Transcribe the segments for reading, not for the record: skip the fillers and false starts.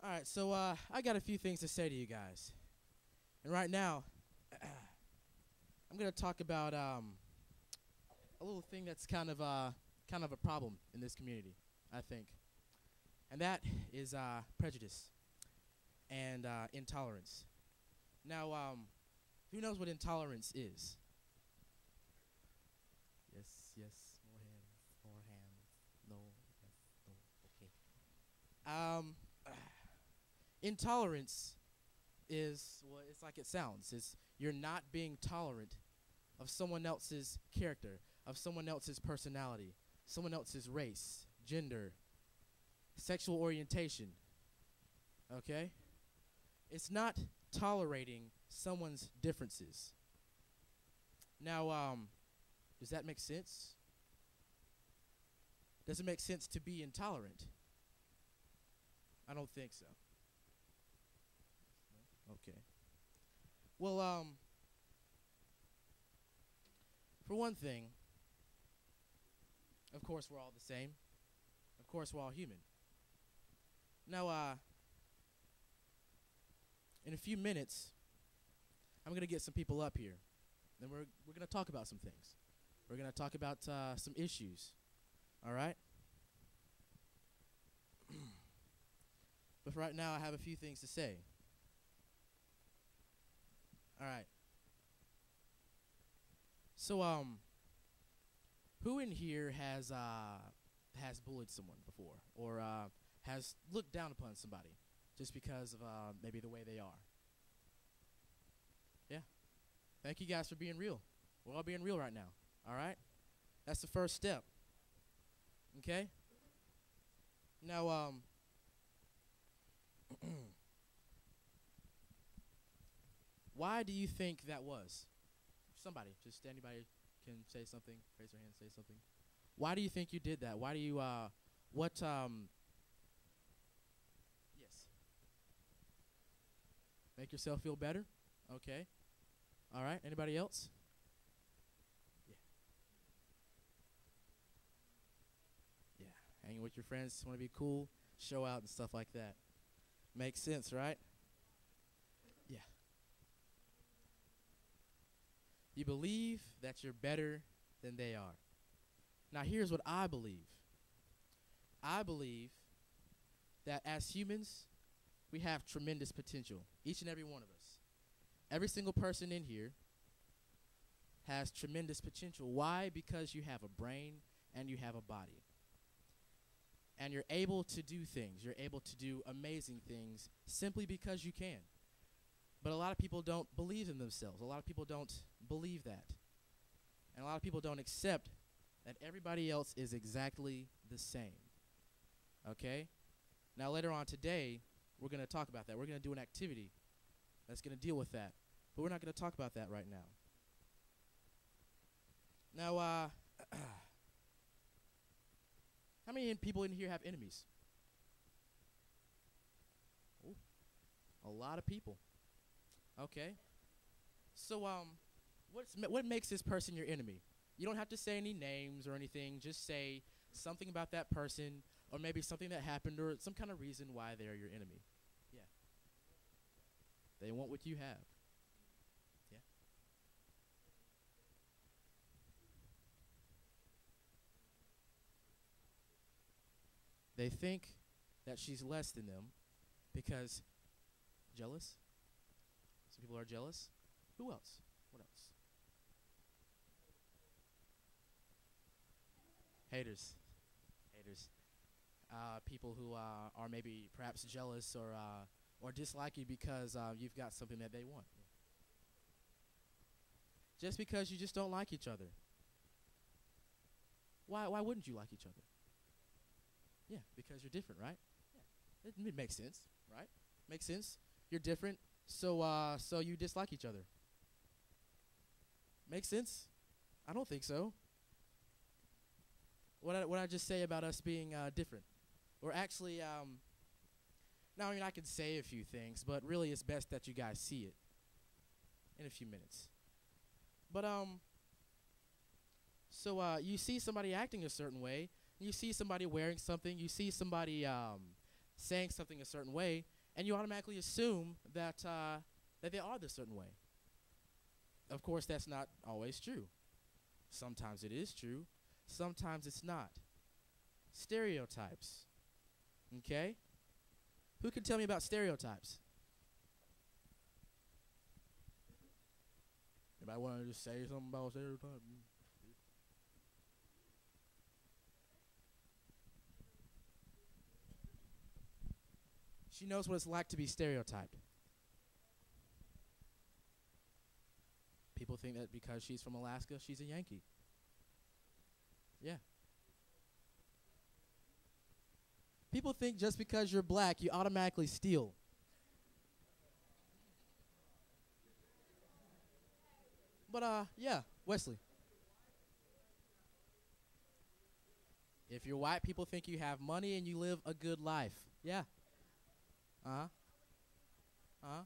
All right, so I got a few things to say to you guys, and right now, I'm gonna talk about a little thing that's kind of a problem in this community, I think, and that is prejudice and intolerance. Now, who knows what intolerance is? Yes, yes, more hands, more hands. No, yes, no. Okay. Intolerance is, well, it's like it sounds. It's you're not being tolerant of someone else's character, of someone else's personality, someone else's race, gender, sexual orientation. Okay? It's not tolerating someone's differences. Now, does that make sense? Does it make sense to be intolerant? I don't think so. Okay. Well, for one thing, of course we're all the same. Of course we're all human. Now, in a few minutes, I'm gonna get some people up here, and we're gonna talk about some things. We're gonna talk about some issues. All right. But for right now, I have a few things to say. All right. So, who in here has bullied someone before, or has looked down upon somebody just because of maybe the way they are? Yeah. Thank you guys for being real. We're all being real right now. All right. That's the first step. Okay. Now, why do you think that was? Somebody, just anybody can say something. Raise their hand, say something. Why do you think you did that? Why do you, yes. Make yourself feel better? Okay. All right. Anybody else? Yeah. Yeah. Hanging with your friends, want to be cool, show out and stuff like that. Makes sense, right? Yeah. You believe that you're better than they are. Now, here's what I believe. I believe that as humans, we have tremendous potential, each and every one of us. Every single person in here has tremendous potential. Why? Because you have a brain and you have a body. And you're able to do things. You're able to do amazing things simply because you can. But a lot of people don't believe in themselves. A lot of people don't believe that. And a lot of people don't accept that everybody else is exactly the same. Okay? Now, later on today, we're going to talk about that. We're going to do an activity that's going to deal with that. But we're not going to talk about that right now. Now, how many people in here have enemies? Ooh, a lot of people. Okay. So, what makes this person your enemy? You don't have to say any names or anything. Just say something about that person, or maybe something that happened, or some kind of reason why they're your enemy. Yeah. They want what you have. Yeah. They think that she's less than them because jealous. Some people are jealous. Who else? What else? Haters. Haters. People who are maybe perhaps jealous or dislike you because you've got something that they want. Just because you just don't like each other. Why wouldn't you like each other? Yeah, because you're different, right? Yeah. It makes sense, right? Makes sense. You're different, so you dislike each other. Makes sense? I don't think so. What I just say about us being different? We're actually, now I mean I could say a few things, but really it's best that you guys see it in a few minutes. But so you see somebody acting a certain way, you see somebody wearing something, you see somebody saying something a certain way, and you automatically assume that that they are the certain way. Of course, that's not always true. Sometimes it is true. Sometimes it's not. Stereotypes. Okay? Who can tell me about stereotypes? Anybody want to just say something about stereotypes? She knows what it's like to be stereotyped. People think that because she's from Alaska, she's a Yankee. Yeah. People think just because you're black, you automatically steal. But, yeah, Wesley. If you're white, people think you have money and you live a good life. Yeah. Uh-huh. Uh-huh.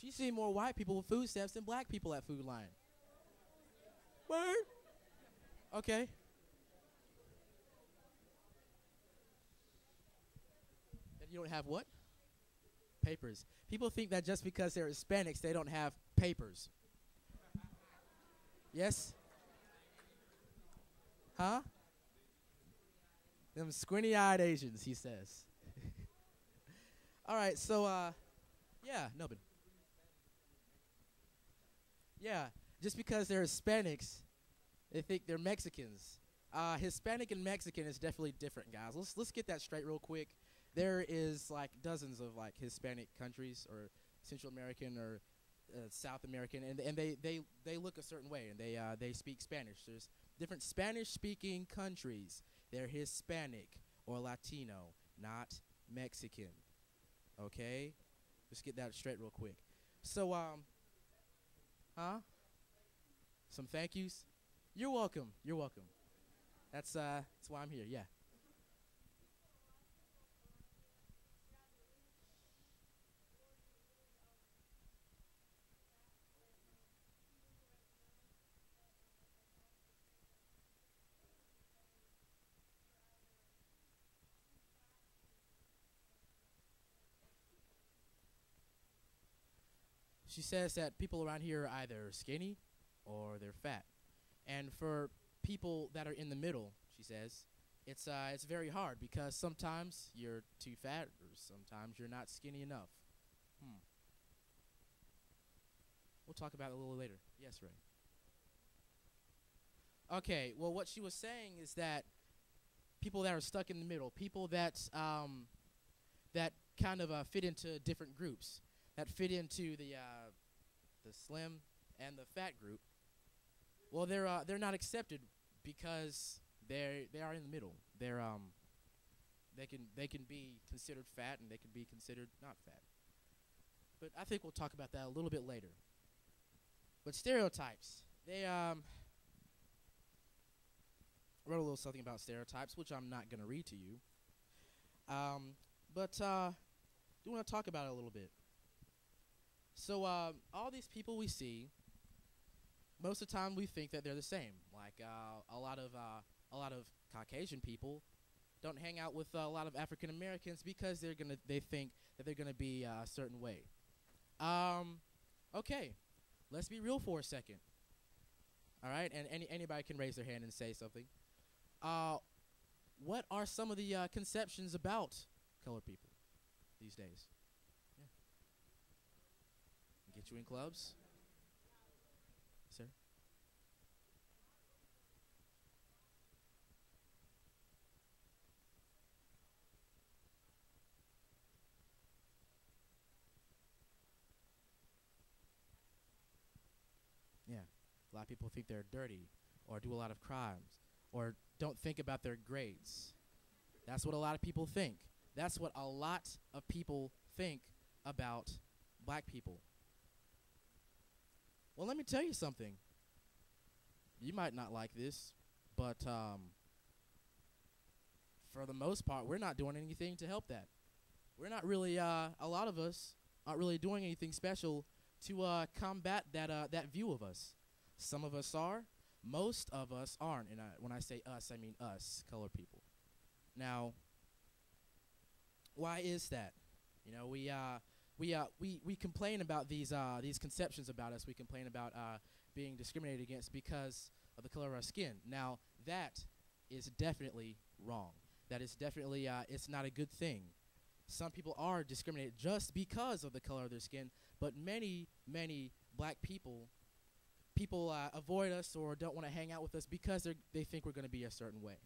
She's seen more white people with food stamps than black people at Food Lion. Word? Okay. That you don't have what? Papers. People think that just because they're Hispanics, they don't have papers. Yes? Huh? Them squinty-eyed Asians, he says. All right, so, yeah, no, but. Yeah, just because they're Hispanics, they think they're Mexicans. Hispanic and Mexican is definitely different, guys. Let's get that straight real quick. There is like dozens of like Hispanic countries or Central American or South American, and they look a certain way, and they speak Spanish. There's different Spanish-speaking countries. They're Hispanic or Latino, not Mexican. Okay, let's get that straight real quick. So huh? Some thank yous. You're welcome. You're welcome. That's why I'm here. Yeah. She says that people around here are either skinny or they're fat. And for people that are in the middle, she says, it's very hard because sometimes you're too fat or sometimes you're not skinny enough. Hmm. We'll talk about it a little later. Yes, Ray. Okay, well, what she was saying is that people that are stuck in the middle, people that kind of fit into different groups, that fit into the slim and the fat group. Well, they're not accepted because they are in the middle. They can be considered fat and they can be considered not fat. But I think we'll talk about that a little bit later. But stereotypes, they wrote a little something about stereotypes, which I'm not going to read to you. But do want to talk about it a little bit. So all these people we see, most of the time we think that they're the same. Like a lot of Caucasian people don't hang out with a lot of African Americans because they think that they're gonna be a certain way. Okay, let's be real for a second. All right, and anybody can raise their hand and say something. What are some of the conceptions about colored people these days? Yeah. Get you in clubs, sir. Yeah, a lot of people think they're dirty or do a lot of crimes or don't think about their grades. That's what a lot of people think. That's what a lot of people think about black people. Well, let me tell you something. You might not like this, but for the most part, we're not doing anything to help that. We're not really, a lot of us aren't really doing anything special to combat that view of us. Some of us are. Most of us aren't. And when I say us, I mean us, colored people. Now, why is that? You know, we complain about these conceptions about us. We complain about being discriminated against because of the color of our skin. Now, that is definitely wrong. That is definitely it's not a good thing. Some people are discriminated just because of the color of their skin, but many black people avoid us or don't want to hang out with us because they think we're going to be a certain way,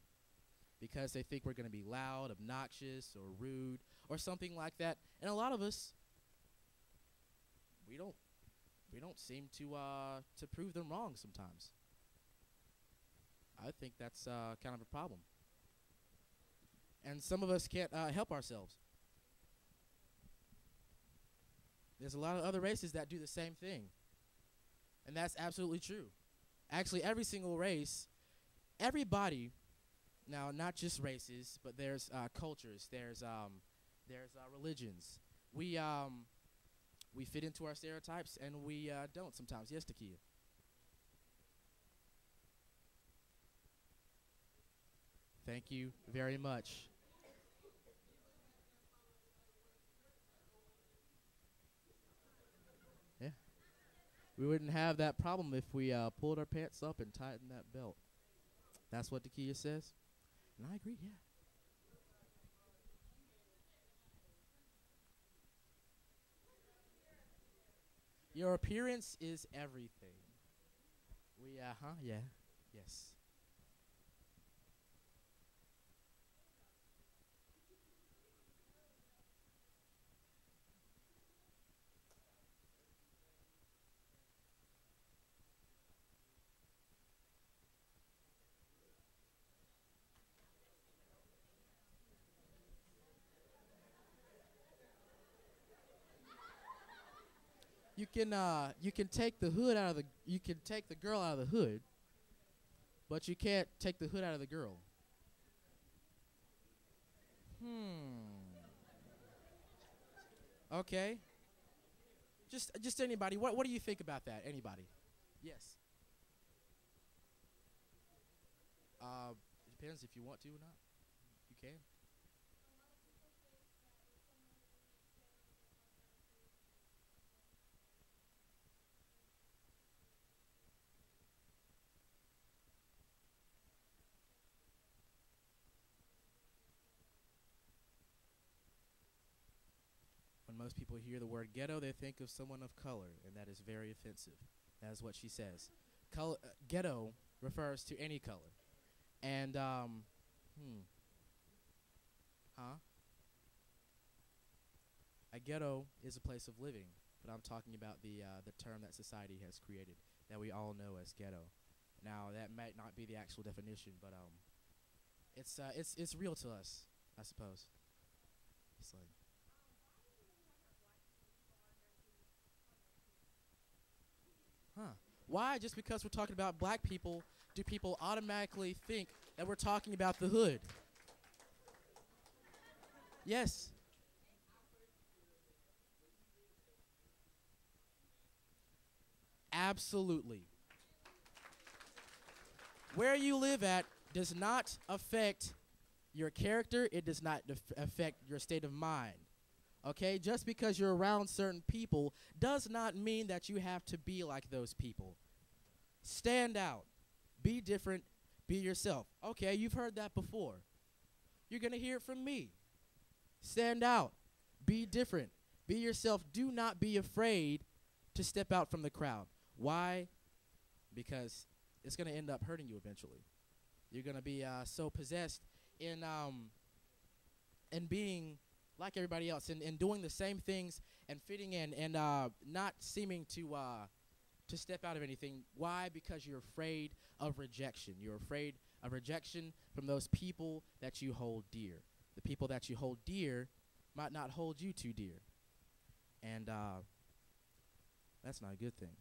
because they think we're going to be loud, obnoxious, or rude, or something like that. And a lot of us, we don't seem to prove them wrong sometimes. I think that's kind of a problem. And some of us can't help ourselves. There's a lot of other races that do the same thing. And that's absolutely true. Actually, every single race, everybody, now not just races, but there's cultures, there's religions. We fit into our stereotypes, and we don't sometimes. Yes, Takia. Thank you very much. Yeah. We wouldn't have that problem if we pulled our pants up and tightened that belt. That's what Takia says. And I agree, yeah. Your appearance is everything. Yeah, yes. You can take the hood out of the you can take the girl out of the hood, but you can't take the hood out of the girl. Hmm. Okay. Just anybody. What do you think about that? Anybody? Yes. It depends if you want to or not. You can. When most people hear the word ghetto, they think of someone of color, and that is very offensive. That is what she says. Ghetto refers to any color. And, hmm, huh? A ghetto is a place of living, but I'm talking about the term that society has created that we all know as ghetto. Now, that might not be the actual definition, but it's real to us, I suppose. It's like, huh? Why? Just because we're talking about black people, do people automatically think that we're talking about the hood? Yes, absolutely. Where you live at does not affect your character. It does not affect your state of mind. Okay? Just because you're around certain people does not mean that you have to be like those people. Stand out. Be different. Be yourself. Okay, you've heard that before. You're going to hear it from me. Stand out. Be different. Be yourself. Do not be afraid to step out from the crowd. Why? Because it's going to end up hurting you eventually. You're going to be so possessed in being like everybody else and doing the same things and fitting in and not seeming to step out of anything. Why? Because you're afraid of rejection. You're afraid of rejection from those people that you hold dear. The people that you hold dear might not hold you too dear. And that's not a good thing.